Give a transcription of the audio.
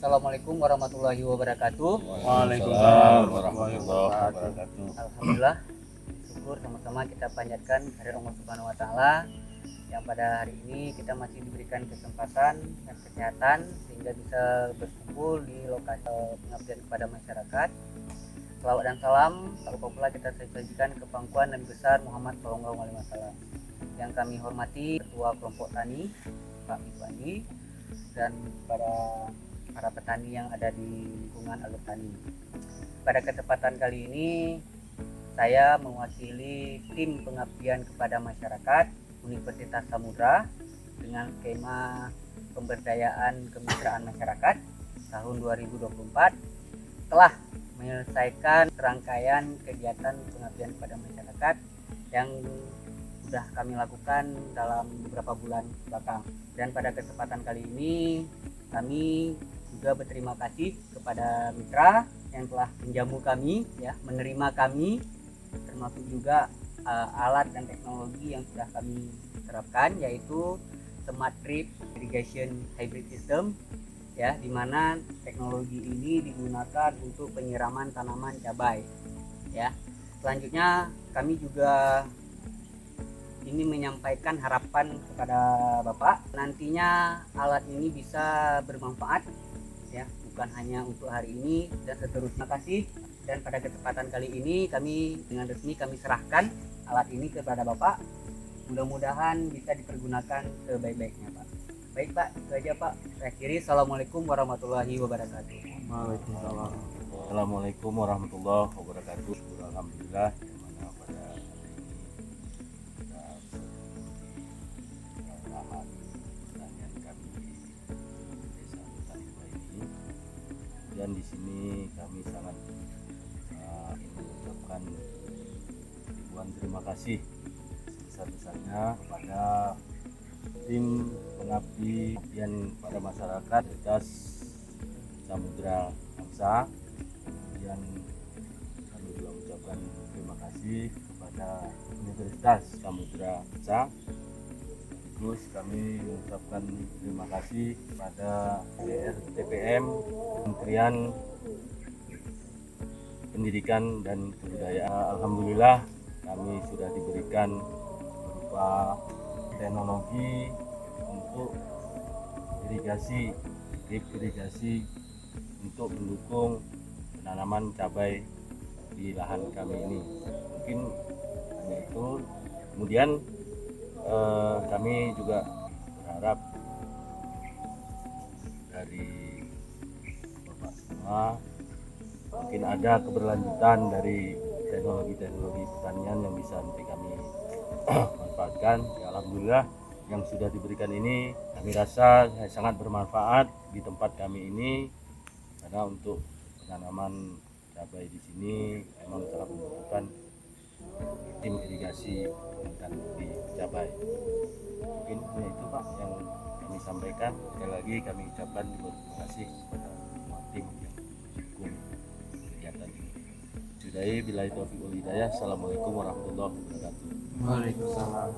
Assalamualaikum warahmatullahi wabarakatuh. Waalaikumsalam warahmatullahi wabarakatuh. Alhamdulillah, syukur sama-sama kita panjatkan kehadirat Allah Subhanahu wa taala yang pada hari ini kita masih diberikan kesempatan dan kesehatan sehingga bisa berkumpul di lokasi pengabdian kepada masyarakat. Salawat dan salam pula kita sajikan ke pangkuan Nabi besar Muhammad SAW. Yang kami hormati Ketua Kelompok Tani Pak Miswandi dan para petani yang ada di lingkungan Alur Tani. Pada kesempatan kali ini saya mewakili tim pengabdian kepada masyarakat Universitas Samudra dengan skema pemberdayaan kemitraan masyarakat tahun 2024 telah menyelesaikan rangkaian kegiatan pengabdian kepada masyarakat yang sudah kami lakukan dalam beberapa bulan belakang. Dan pada kesempatan kali ini kami juga berterima kasih kepada mitra yang telah menjamu kami, menerima kami, termasuk juga alat dan teknologi yang sudah kami terapkan, yaitu Smart Drip Irrigation Hybrid System, di mana teknologi ini digunakan untuk penyiraman tanaman cabai. Selanjutnya kami juga ini menyampaikan harapan kepada Bapak, nantinya alat ini bisa bermanfaat, bukan hanya untuk hari ini dan seterusnya. Terima kasih. Dan pada kesempatan kali ini kami dengan resmi kami serahkan alat ini kepada Bapak. Mudah-mudahan bisa dipergunakan sebaik-baiknya, Pak. Baik Pak, itu aja Pak. Saya akhiri. Assalamualaikum warahmatullahi wabarakatuh. Waalaikumsalam. Assalamualaikum warahmatullahi wabarakatuh. Alhamdulillah, yang mana pada hari ini kita lahan pertanian kami di Desa Tani ini. Dan di sini kami sangat ingin mengucapkan ribuan terima kasih sebesar-besarnya kepada tim pengabdi yang pada masyarakat Universitas Samudra Bangsa. Kemudian kami juga mengucapkan terima kasih kepada Universitas Samudra Bangsa. Terus kami mengucapkan terima kasih kepada TPM Kementerian Pendidikan dan Kebudayaan. Alhamdulillah kami sudah diberikan berupa teknologi untuk irigasi, drip irigasi untuk mendukung penanaman cabai di lahan kami ini. Mungkin hanya itu. Kemudian kami juga berharap dari Bapak semua mungkin ada keberlanjutan dari teknologi-teknologi pertanian yang bisa nanti kami manfaatkan. Alhamdulillah yang sudah diberikan ini kami rasa sangat bermanfaat di tempat kami ini, karena untuk penanaman cabai di sini memang sangat membutuhkan tim irigasi dan di cabai. Mungkin hanya itu Pak yang kami sampaikan. Sekali lagi kami ucapkan terima kasih kepada semua tim yang mendukung kegiatan ini. Sudahi billahi taufiq wal hidayah. Assalamualaikum warahmatullahi wabarakatuh. Waalaikumsalam.